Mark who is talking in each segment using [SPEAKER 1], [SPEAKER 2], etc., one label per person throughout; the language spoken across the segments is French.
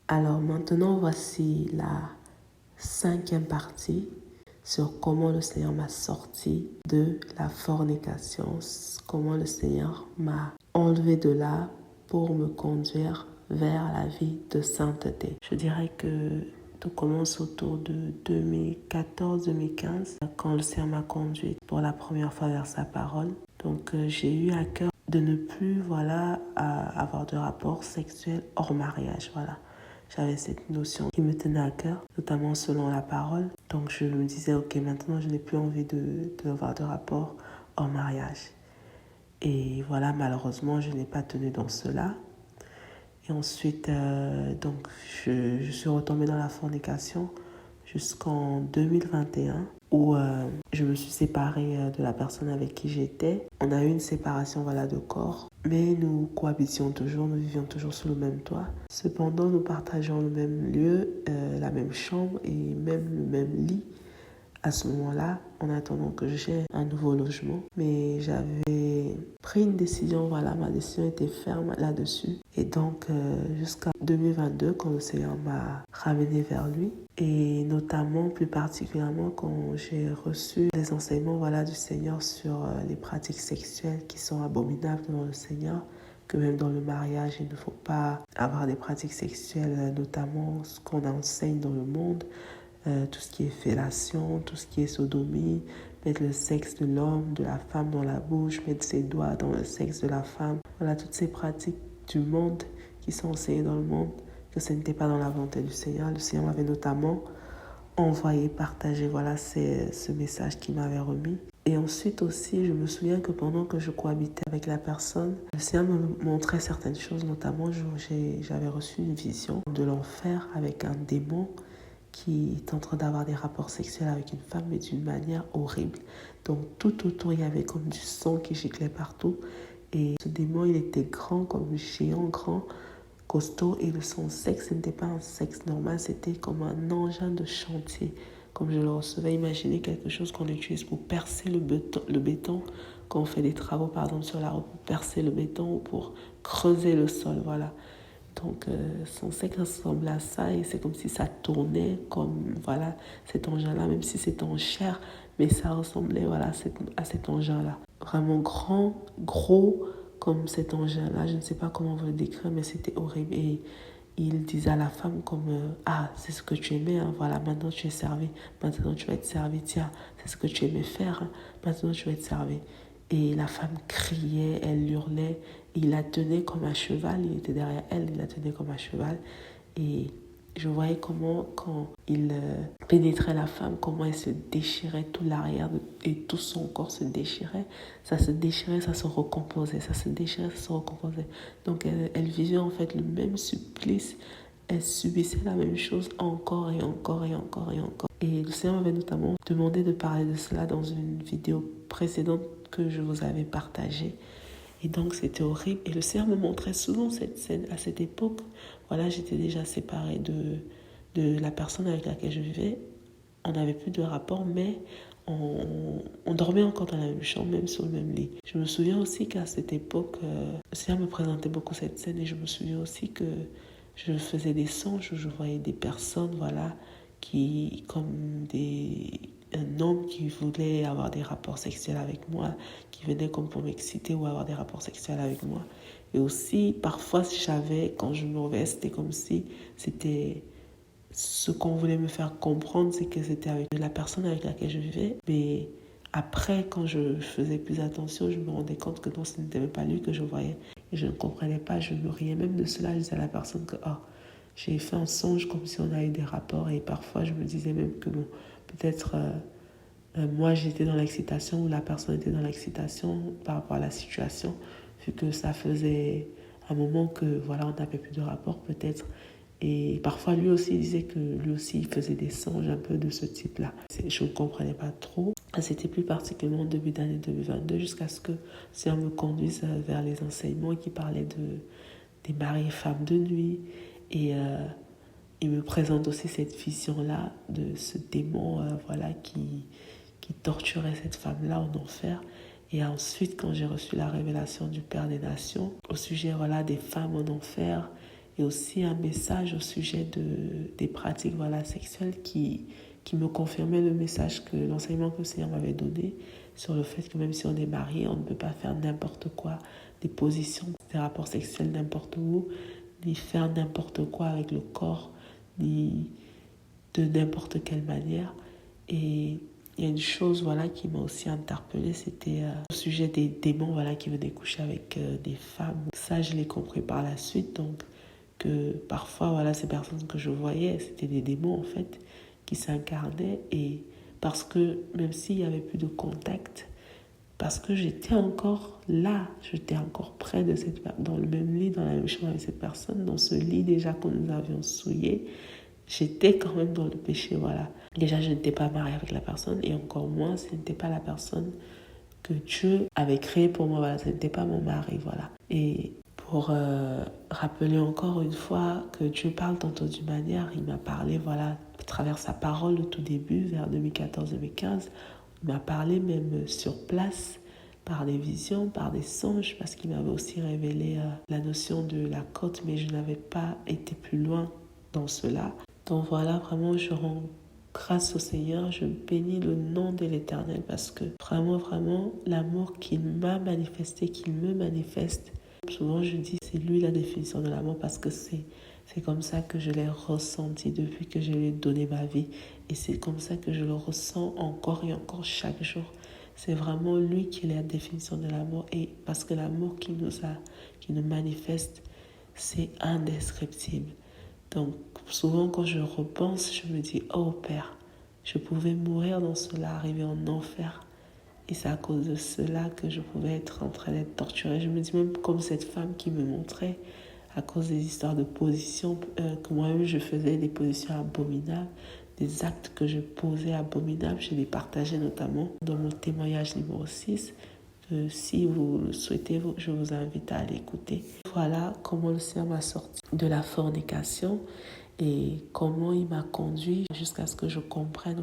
[SPEAKER 1] Alors maintenant, voici la 5e partie sur comment le Seigneur m'a sorti de la fornication, comment le Seigneur m'a enlevé de là pour me conduire vers la vie de sainteté. Je dirais que tout commence autour de 2014-2015 quand le Seigneur m'a conduit pour la première fois vers sa parole. Donc j'ai eu à cœur de ne plus avoir de rapports sexuels hors mariage. J'avais cette notion qui me tenait à cœur, notamment selon la parole. Donc je me disais, ok, maintenant je n'ai plus envie d'avoir de rapport hors mariage. Et voilà, malheureusement, je n'ai pas tenu dans cela. Et ensuite, donc, je suis retombée dans la fornication jusqu'en 2021 où je me suis séparée de la personne avec qui j'étais. On a eu une séparation de corps, mais nous cohabitions toujours, nous vivions toujours sous le même toit. Cependant, nous partageons le même lieu, la même chambre et même le même lit à ce moment-là, en attendant que j'ai un nouveau logement. Mais j'avais pris une décision, ma décision était ferme là-dessus. Et donc, jusqu'à 2022, quand le Seigneur m'a ramené vers lui, et notamment, plus particulièrement, quand j'ai reçu les enseignements du Seigneur sur les pratiques sexuelles qui sont abominables devant le Seigneur, que même dans le mariage, il ne faut pas avoir des pratiques sexuelles, notamment ce qu'on enseigne dans le monde, tout ce qui est fellation, tout ce qui est sodomie, mettre le sexe de l'homme, de la femme dans la bouche, mettre ses doigts dans le sexe de la femme. Toutes ces pratiques du monde qui sont enseignées dans le monde, que ce n'était pas dans la volonté du Seigneur. Le Seigneur m'avait notamment envoyé partager ce message qu'il m'avait remis. Et ensuite aussi, je me souviens que pendant que je cohabitais avec la personne, le Seigneur me montrait certaines choses, notamment j'avais reçu une vision de l'enfer avec un démon qui est en train d'avoir des rapports sexuels avec une femme, mais d'une manière horrible. Donc tout autour, il y avait comme du sang qui giclait partout. Et ce démon, il était grand, comme géant, grand, costaud. Et son sexe, ce n'était pas un sexe normal, c'était comme un engin de chantier. Comme je le recevais, imaginez quelque chose qu'on utilise pour percer le béton quand on fait des travaux, par exemple sur la route, pour percer le béton ou pour creuser le sol, Donc, son sexe ressemble à ça et c'est comme si ça tournait comme, cet engin-là, même si c'est en chair, mais ça ressemblait, à cet engin-là. Vraiment grand, gros, comme cet engin-là. Je ne sais pas comment vous le décrire, mais c'était horrible. Et il disait à la femme comme, c'est ce que tu aimais, maintenant tu es servi, maintenant tu vas être servi, tiens, c'est ce que tu aimais faire, maintenant tu vas être servi. Et la femme criait, elle hurlait, il la tenait comme un cheval, il était derrière elle, il la tenait comme un cheval. Et je voyais comment, quand il pénétrait la femme, comment elle se déchirait, tout l'arrière et tout son corps se déchirait. Ça se déchirait, ça se recomposait, ça se déchirait, ça se recomposait. Donc elle vivait en fait le même supplice, elle subissait la même chose encore et encore et encore et encore. Et le Seigneur m'avait notamment demandé de parler de cela dans une vidéo précédente que je vous avais partagée. Et donc, c'était horrible. Et le Seigneur me montrait souvent cette scène. À cette époque, j'étais déjà séparée de la personne avec laquelle je vivais. On n'avait plus de rapport, mais on dormait encore dans la même chambre, même sur le même lit. Je me souviens aussi qu'à cette époque, le Seigneur me présentait beaucoup cette scène. Et je me souviens aussi que je faisais des songes où je voyais des personnes, qui, comme un homme qui voulait avoir des rapports sexuels avec moi, qui venait comme pour m'exciter ou avoir des rapports sexuels avec moi. Et aussi, parfois, quand je me réveillais, c'était comme si c'était ce qu'on voulait me faire comprendre, c'est que c'était avec la personne avec laquelle je vivais. Mais après, quand je faisais plus attention, je me rendais compte que non, ce n'était même pas lui que je voyais. Et je ne comprenais pas, je me riais même de cela. Je disais à la personne que j'ai fait un songe comme si on avait eu des rapports. Et parfois, je me disais même que bon, peut-être moi j'étais dans l'excitation ou la personne était dans l'excitation par rapport à la situation, vu que ça faisait un moment que on n'avait plus de rapport peut-être. Et parfois lui aussi il disait que lui aussi il faisait des songes un peu de ce type-là. Je ne comprenais pas trop. C'était plus particulièrement au début d'année 2022 jusqu'à ce que ça me conduise vers les enseignements qui parlaient des maris et femmes de nuit. Et il me présente aussi cette vision-là de ce démon qui torturait cette femme-là en enfer. Et ensuite, quand j'ai reçu la révélation du Père des Nations au sujet des femmes en enfer et aussi un message au sujet des pratiques sexuelles qui me confirmait le message l'enseignement que le Seigneur m'avait donné sur le fait que même si on est marié, on ne peut pas faire n'importe quoi, des positions, des rapports sexuels n'importe où, ni faire n'importe quoi avec le corps, ni de n'importe quelle manière. Et il y a une chose qui m'a aussi interpellée, c'était au sujet des démons qui venaient coucher avec des femmes. Ça, je l'ai compris par la suite, donc que parfois ces personnes que je voyais, c'était des démons en fait qui s'incarnaient, et parce que même s'il n'y avait plus de contact, parce que j'étais encore là, j'étais encore près de dans le même lit, dans la même chambre avec cette personne, dans ce lit déjà que nous avions souillé, j'étais quand même dans le péché, Déjà, je n'étais pas mariée avec la personne, et encore moins, ce n'était pas la personne que Dieu avait créée pour moi, ce n'était pas mon mari, Et pour rappeler encore une fois que Dieu parle tantôt d'une manière, il m'a parlé, à travers sa parole au tout début, vers 2014-2015, il m'a parlé même sur place, par des visions, par des songes, parce qu'il m'avait aussi révélé la notion de la côte, mais je n'avais pas été plus loin dans cela. Donc vraiment, je rends grâce au Seigneur, je bénis le nom de l'Éternel, parce que vraiment, l'amour qu'il m'a manifesté, qu'il me manifeste, souvent je dis c'est lui la définition de l'amour, parce que c'est comme ça que je l'ai ressenti depuis que je lui ai donné ma vie, et c'est comme ça que je le ressens encore et encore chaque jour. C'est vraiment lui qui est la définition de l'amour, et parce que l'amour qu'il nous manifeste, c'est indescriptible. Donc souvent quand je repense, je me dis, oh Père, je pouvais mourir dans cela, arriver en enfer, et c'est à cause de cela que je pouvais être en train d'être torturée. Je me dis même comme cette femme qui me montrait, à cause des histoires de positions, que moi-même je faisais des positions abominables, des actes que je posais abominables. Je les partageais notamment dans mon témoignage numéro 6. Si vous le souhaitez, je vous invite à l'écouter. Voilà comment le Seigneur m'a sorti de la fornication et comment il m'a conduit jusqu'à ce que je comprenne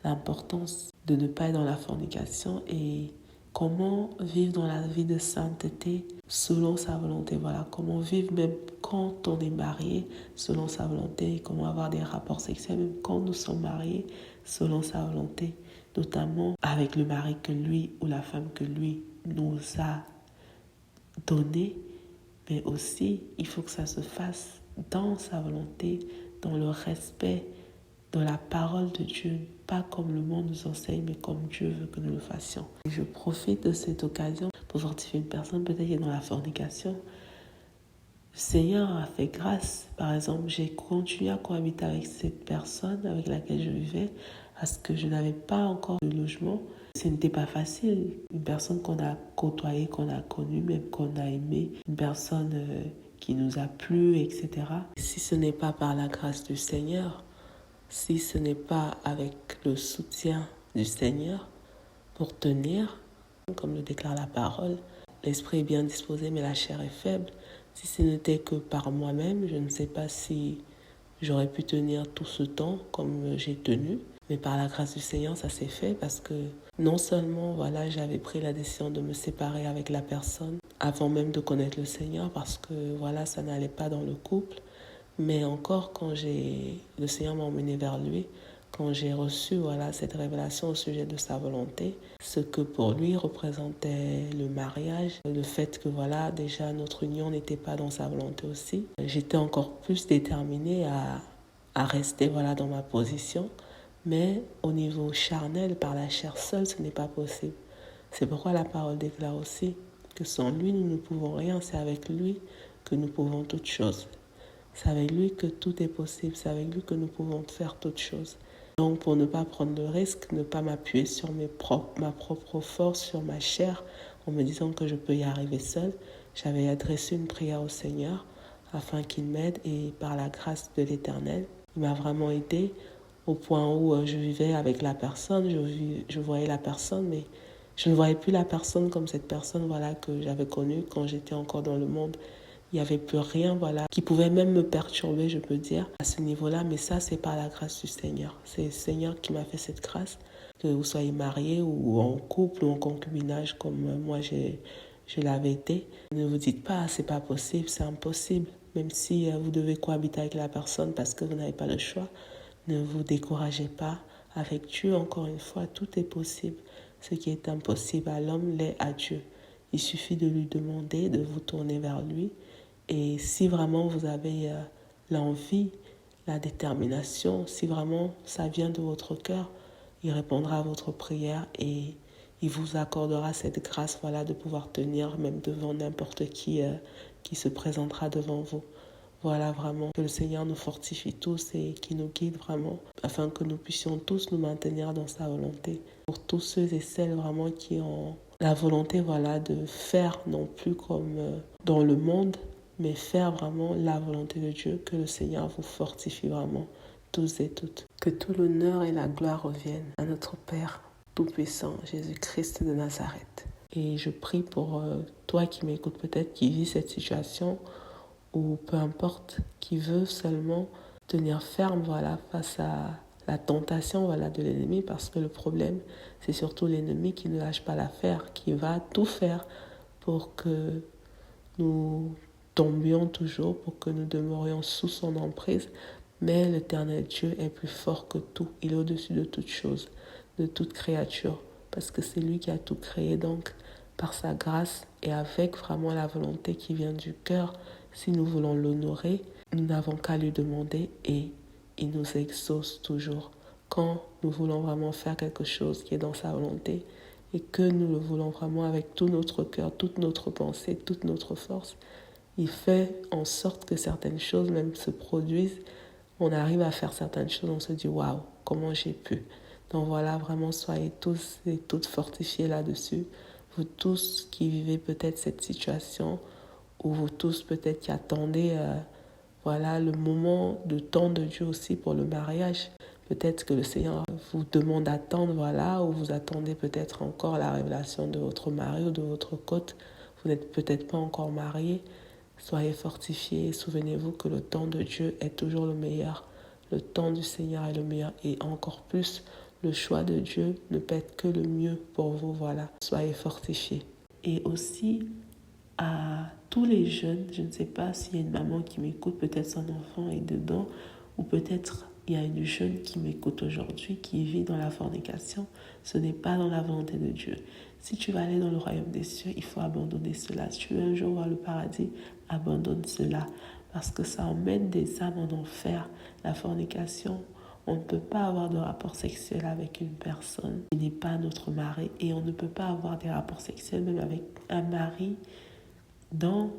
[SPEAKER 1] l'importance de ne pas être dans la fornication et comment vivre dans la vie de sainteté selon sa volonté. Comment vivre même quand on est marié selon sa volonté, et comment avoir des rapports sexuels même quand nous sommes mariés selon sa volonté, notamment avec le mari que lui ou la femme que lui nous a donné, mais aussi il faut que ça se fasse dans sa volonté, dans le respect de la parole de Dieu, pas comme le monde nous enseigne, mais comme Dieu veut que nous le fassions. Et je profite de cette occasion pour fortifier une personne, peut-être qui est dans la fornication. Le Seigneur a fait grâce. Par exemple, j'ai continué à cohabiter avec cette personne avec laquelle je vivais parce que je n'avais pas encore de logement. Ce n'était pas facile. Une personne qu'on a côtoyée, qu'on a connue, même qu'on a aimée, une personne qui nous a plu, etc. Si ce n'est pas par la grâce du Seigneur, si ce n'est pas avec le soutien du Seigneur pour tenir, comme le déclare la parole, l'esprit est bien disposé mais la chair est faible. Si ce n'était que par moi-même, je ne sais pas si j'aurais pu tenir tout ce temps comme j'ai tenu. Mais par la grâce du Seigneur, ça s'est fait parce que non seulement j'avais pris la décision de me séparer avec la personne avant même de connaître le Seigneur parce que ça n'allait pas dans le couple. Mais encore quand le Seigneur m'a emmené vers lui, quand j'ai reçu cette révélation au sujet de sa volonté, ce que pour lui représentait le mariage, le fait que déjà notre union n'était pas dans sa volonté aussi, j'étais encore plus déterminée à rester dans ma position, mais au niveau charnel, par la chair seule, ce n'est pas possible. C'est pourquoi la parole déclare aussi que sans lui nous ne pouvons rien, c'est avec lui que nous pouvons toutes choses. C'est avec lui que tout est possible, c'est avec lui que nous pouvons faire toutes choses. Donc pour ne pas prendre le risque, ne pas m'appuyer sur ma propre force, sur ma chair, en me disant que je peux y arriver seule, j'avais adressé une prière au Seigneur afin qu'il m'aide et par la grâce de l'Éternel, il m'a vraiment aidé au point où je vivais avec la personne, je voyais la personne, mais je ne voyais plus la personne comme cette personne que j'avais connue quand j'étais encore dans le monde. Il n'y avait plus rien, qui pouvait même me perturber, je peux dire, à ce niveau-là. Mais ça, c'est par la grâce du Seigneur. C'est le Seigneur qui m'a fait cette grâce, que vous soyez mariés ou en couple ou en concubinage, comme moi, je l'avais été. Ne vous dites pas, c'est pas possible, c'est impossible. même si vous devez cohabiter avec la personne parce que vous n'avez pas le choix, ne vous découragez pas. Avec Dieu, encore une fois, tout est possible. Ce qui est impossible à l'homme l'est à Dieu. Il suffit de lui demander, de vous tourner vers lui. Et si vraiment vous avez l'envie, la détermination, si vraiment ça vient de votre cœur, il répondra à votre prière et il vous accordera cette grâce, voilà, de pouvoir tenir même devant n'importe qui se présentera devant vous. Voilà, vraiment, que le Seigneur nous fortifie tous et qu'il nous guide vraiment, afin que nous puissions tous nous maintenir dans sa volonté. Pour tous ceux et celles vraiment qui ont la volonté, voilà, de faire non plus comme dans le monde, mais faire vraiment la volonté de Dieu, que le Seigneur vous fortifie vraiment, tous et toutes. Que tout l'honneur et la gloire reviennent à notre Père Tout-Puissant, Jésus-Christ de Nazareth. Et je prie pour toi qui m'écoutes peut-être, qui vis cette situation, ou peu importe, qui veut seulement tenir ferme, voilà, face à la tentation, voilà, de l'ennemi, parce que le problème, c'est surtout l'ennemi qui ne lâche pas l'affaire, qui va tout faire pour que nous tombions toujours, pour que nous demeurions sous son emprise. Mais l'Éternel Dieu est plus fort que tout. Il est au-dessus de toute chose, de toute créature, parce que c'est lui qui a tout créé. Donc, par sa grâce et avec vraiment la volonté qui vient du cœur, si nous voulons l'honorer, nous n'avons qu'à lui demander et il nous exauce toujours. Quand nous voulons vraiment faire quelque chose qui est dans sa volonté et que nous le voulons vraiment avec tout notre cœur, toute notre pensée, toute notre force, il fait en sorte que certaines choses même se produisent. On arrive à faire certaines choses, on se dit « Waouh, comment j'ai pu ?» Donc voilà, vraiment, soyez tous et toutes fortifiés là-dessus. Vous tous qui vivez peut-être cette situation, ou vous tous peut-être qui attendez voilà, le moment de temps de Dieu aussi pour le mariage. Peut-être que le Seigneur vous demande d'attendre, voilà, ou vous attendez peut-être encore la révélation de votre mari ou de votre côte. Vous n'êtes peut-être pas encore marié. Soyez fortifiés et souvenez-vous que le temps de Dieu est toujours le meilleur. Le temps du Seigneur est le meilleur et encore plus, le choix de Dieu ne peut être que le mieux pour vous, voilà. Soyez fortifiés. Et aussi, à tous les jeunes, je ne sais pas s'il y a une maman qui m'écoute, peut-être son enfant est dedans, ou peut-être il y a une jeune qui m'écoute aujourd'hui, qui vit dans la fornication. Ce n'est pas dans la volonté de Dieu. Si tu vas aller dans le royaume des cieux, il faut abandonner cela. Si tu veux un jour voir le paradis, abandonne cela. Parce que ça emmène des âmes en enfer. La fornication, on ne peut pas avoir de rapport sexuel avec une personne qui n'est pas notre mari. Et on ne peut pas avoir des rapports sexuels même avec un mari dans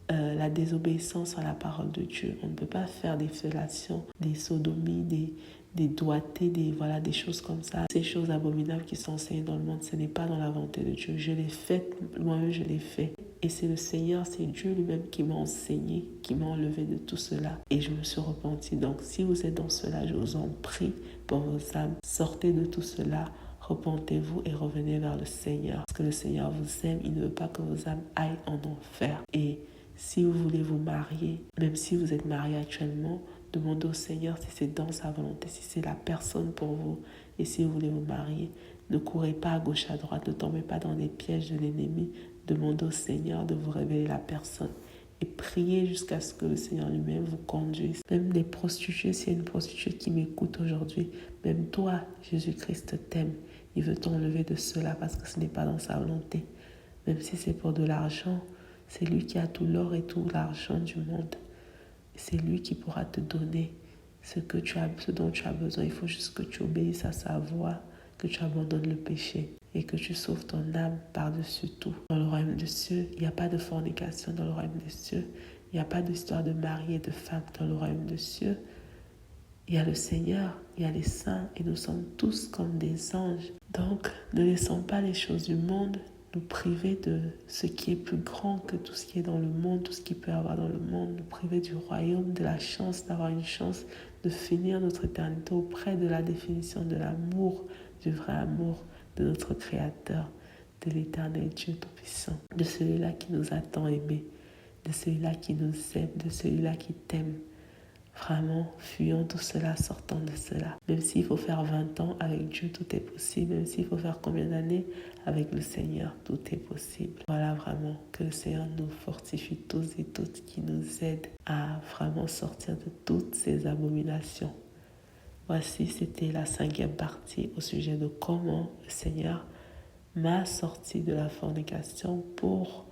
[SPEAKER 1] la désobéissance à la parole de Dieu. On ne peut pas faire des fellations, des sodomies, des doigtés, des choses comme ça. Ces choses abominables qui sont enseignées dans le monde, ce n'est pas dans la volonté de Dieu. Je l'ai fait, moi-même je l'ai fait. Et c'est le Seigneur, c'est Dieu lui-même qui m'a enseigné, qui m'a enlevé de tout cela. Et je me suis repentie. Donc si vous êtes dans cela, je vous en prie pour vos âmes. Sortez de tout cela. Repentez-vous et revenez vers le Seigneur. Parce que le Seigneur vous aime, il ne veut pas que vos âmes aillent en enfer. Et si vous voulez vous marier, même si vous êtes marié actuellement, demandez au Seigneur si c'est dans sa volonté, si c'est la personne pour vous. Et si vous voulez vous marier, ne courez pas à gauche, à droite, ne tombez pas dans les pièges de l'ennemi. Demandez au Seigneur de vous révéler la personne. Et priez jusqu'à ce que le Seigneur lui-même vous conduise. Même des prostituées, s'il y a une prostituée qui m'écoute aujourd'hui, même toi, Jésus-Christ t'aime. Il veut t'enlever de cela parce que ce n'est pas dans sa volonté. Même si c'est pour de l'argent, c'est lui qui a tout l'or et tout l'argent du monde. C'est lui qui pourra te donner ce dont tu as besoin. Il faut juste que tu obéisses à sa voix, que tu abandonnes le péché et que tu sauves ton âme par-dessus tout. Dans le royaume des cieux, il n'y a pas de fornication dans le royaume des cieux. Il n'y a pas d'histoire de mari et de femme dans le royaume des cieux. Il y a le Seigneur, il y a les saints et nous sommes tous comme des anges. Donc, ne laissons pas les choses du monde nous priver de ce qui est plus grand que tout ce qui est dans le monde, tout ce qu'il peut y avoir dans le monde, nous priver du royaume, de la chance, d'avoir une chance de finir notre éternité auprès de la définition de l'amour, du vrai amour de notre Créateur, de l'Éternel Dieu Tout-Puissant, de celui-là qui nous a tant aimés, de celui-là qui nous aime, de celui-là qui t'aime. Vraiment, fuyons tout cela, sortons de cela. Même s'il faut faire 20 ans avec Dieu, tout est possible. Même s'il faut faire combien d'années avec le Seigneur, tout est possible. Voilà vraiment, que le Seigneur nous fortifie tous et toutes, qui nous aide à vraiment sortir de toutes ces abominations. Voici, c'était la 5e partie au sujet de comment le Seigneur m'a sorti de la fornication pour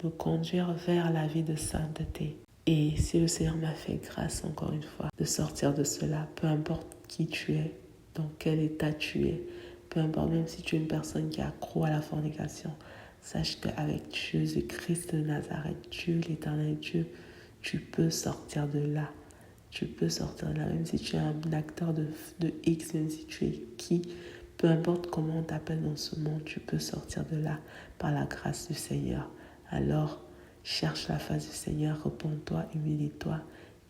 [SPEAKER 1] me conduire vers la vie de sainteté. Et si le Seigneur m'a fait grâce, encore une fois, de sortir de cela, peu importe qui tu es, dans quel état tu es, peu importe, même si tu es une personne qui est accro à la fornication, sache qu'avec Jésus-Christ de Nazareth, Dieu, l'éternel Dieu, tu peux sortir de là. Tu peux sortir de là, même si tu es un acteur de X, même si tu es qui, peu importe comment on t'appelle dans ce monde, tu peux sortir de là par la grâce du Seigneur. Alors, cherche la face du Seigneur, repens-toi, humilie-toi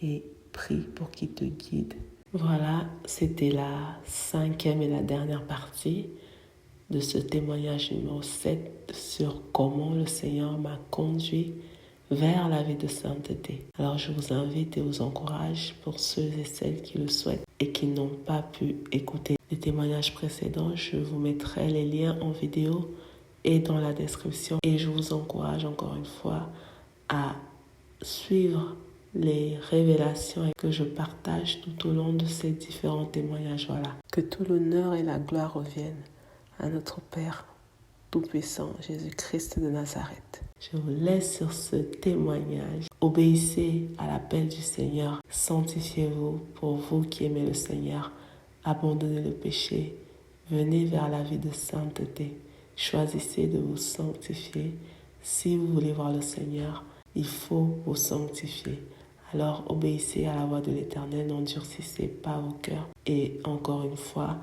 [SPEAKER 1] et prie pour qu'il te guide. Voilà, c'était la 5e et la dernière partie de ce témoignage numéro 7 sur comment le Seigneur m'a conduit vers la vie de sainteté. Alors je vous invite et vous encourage, pour ceux et celles qui le souhaitent et qui n'ont pas pu écouter les témoignages précédents, je vous mettrai les liens en vidéo et dans la description. Et je vous encourage encore une fois à suivre les révélations que je partage tout au long de ces différents témoignages. Voilà. Que tout l'honneur et la gloire reviennent à notre Père Tout-Puissant, Jésus-Christ de Nazareth. Je vous laisse sur ce témoignage. Obéissez à l'appel du Seigneur. Sanctifiez-vous pour vous qui aimez le Seigneur. Abandonnez le péché. Venez vers la vie de sainteté. Choisissez de vous sanctifier. Si vous voulez voir le Seigneur, il faut vous sanctifier. Alors obéissez à la voix de l'Éternel, n'endurcissez pas vos cœurs. Et encore une fois,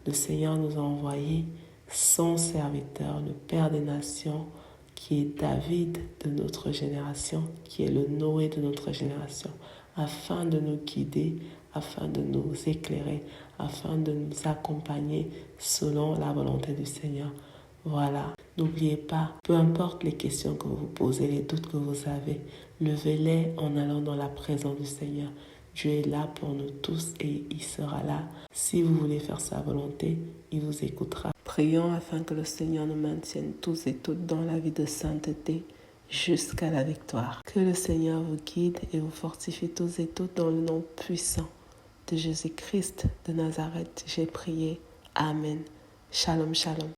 [SPEAKER 1] le Seigneur nous a envoyé son serviteur, le Père des nations, qui est David de notre génération, qui est le Noé de notre génération, afin de nous guider, afin de nous éclairer, afin de nous accompagner selon la volonté du Seigneur. Voilà, n'oubliez pas, peu importe les questions que vous posez, les doutes que vous avez, levez-les en allant dans la présence du Seigneur. Dieu est là pour nous tous et il sera là. Si vous voulez faire sa volonté, il vous écoutera. Prions afin que le Seigneur nous maintienne tous et toutes dans la vie de sainteté jusqu'à la victoire. Que le Seigneur vous guide et vous fortifie tous et toutes dans le nom puissant de Jésus-Christ de Nazareth. J'ai prié. Amen. Shalom, shalom.